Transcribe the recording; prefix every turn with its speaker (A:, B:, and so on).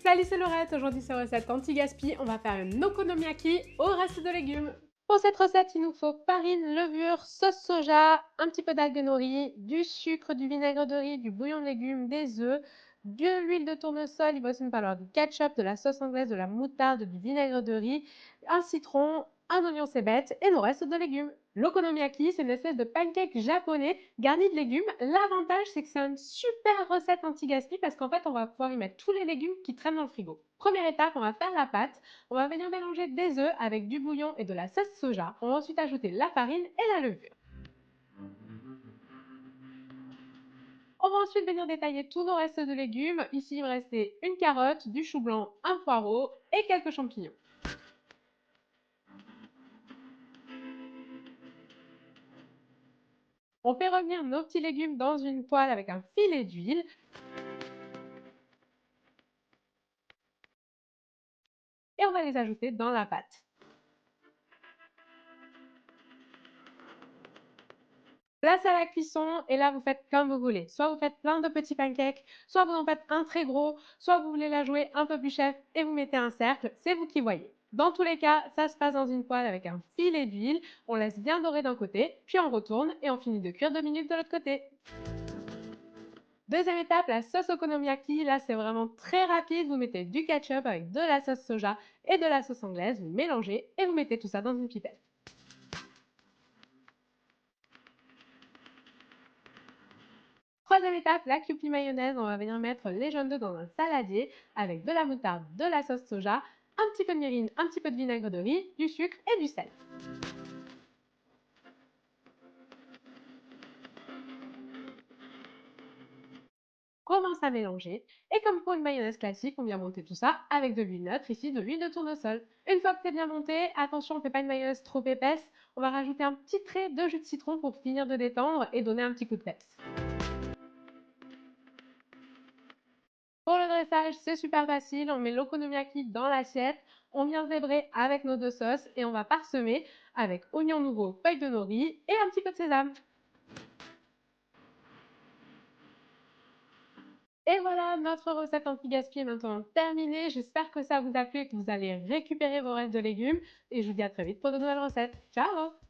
A: Salut, c'est Laurette. Aujourd'hui, c'est recette anti-gaspi. On va faire une okonomiyaki au reste de légumes. Pour cette recette, il nous faut farine, levure, sauce soja, un petit peu d'algues nori, du sucre, du vinaigre de riz, du bouillon de légumes, des œufs, de l'huile de tournesol, il va aussi nous falloir du ketchup, de la sauce anglaise, de la moutarde, du vinaigre de riz, un citron, un oignon cébette et le reste de légumes. L'okonomiyaki, c'est une espèce de pancake japonais garni de légumes. L'avantage, c'est que c'est une super recette anti-gaspi parce qu'en fait, on va pouvoir y mettre tous les légumes qui traînent dans le frigo. Première étape, on va faire la pâte. On va venir mélanger des œufs avec du bouillon et de la sauce soja. On va ensuite ajouter la farine et la levure. On va ensuite venir détailler tous nos restes de légumes. Ici, il me restait une carotte, du chou blanc, un poireau et quelques champignons. On fait revenir nos petits légumes dans une poêle avec un filet d'huile. Et on va les ajouter dans la pâte. Place à la cuisson et là vous faites comme vous voulez. Soit vous faites plein de petits pancakes, soit vous en faites un très gros, soit vous voulez la jouer un peu plus chef et vous mettez un cercle, c'est vous qui voyez. Dans tous les cas, ça se passe dans une poêle avec un filet d'huile, on laisse bien dorer d'un côté, puis on retourne et on finit de cuire 2 minutes de l'autre côté. Deuxième étape, la sauce okonomiyaki. Là, c'est vraiment très rapide. Vous mettez du ketchup avec de la sauce soja et de la sauce anglaise. Vous mélangez et vous mettez tout ça dans une pipette. Troisième étape, la Kewpie mayonnaise. On va venir mettre les jaunes d'œufs dans un saladier avec de la moutarde, de la sauce soja, un petit peu de mirin, un petit peu de vinaigre de riz, du sucre et du sel. Commence à mélanger et comme pour une mayonnaise classique, on vient monter tout ça avec de l'huile neutre, ici de l'huile de tournesol. Une fois que c'est bien monté, attention, on ne fait pas une mayonnaise trop épaisse, on va rajouter un petit trait de jus de citron pour finir de détendre et donner un petit coup de peps. Pour le dressage, c'est super facile, on met l'okonomiyaki dans l'assiette, on vient zébrer avec nos deux sauces et on va parsemer avec oignon nouveau, feuilles de nori et un petit peu de sésame. Et voilà, notre recette anti-gaspi est maintenant terminée. J'espère que ça vous a plu et que vous allez récupérer vos restes de légumes. Et je vous dis à très vite pour de nouvelles recettes. Ciao!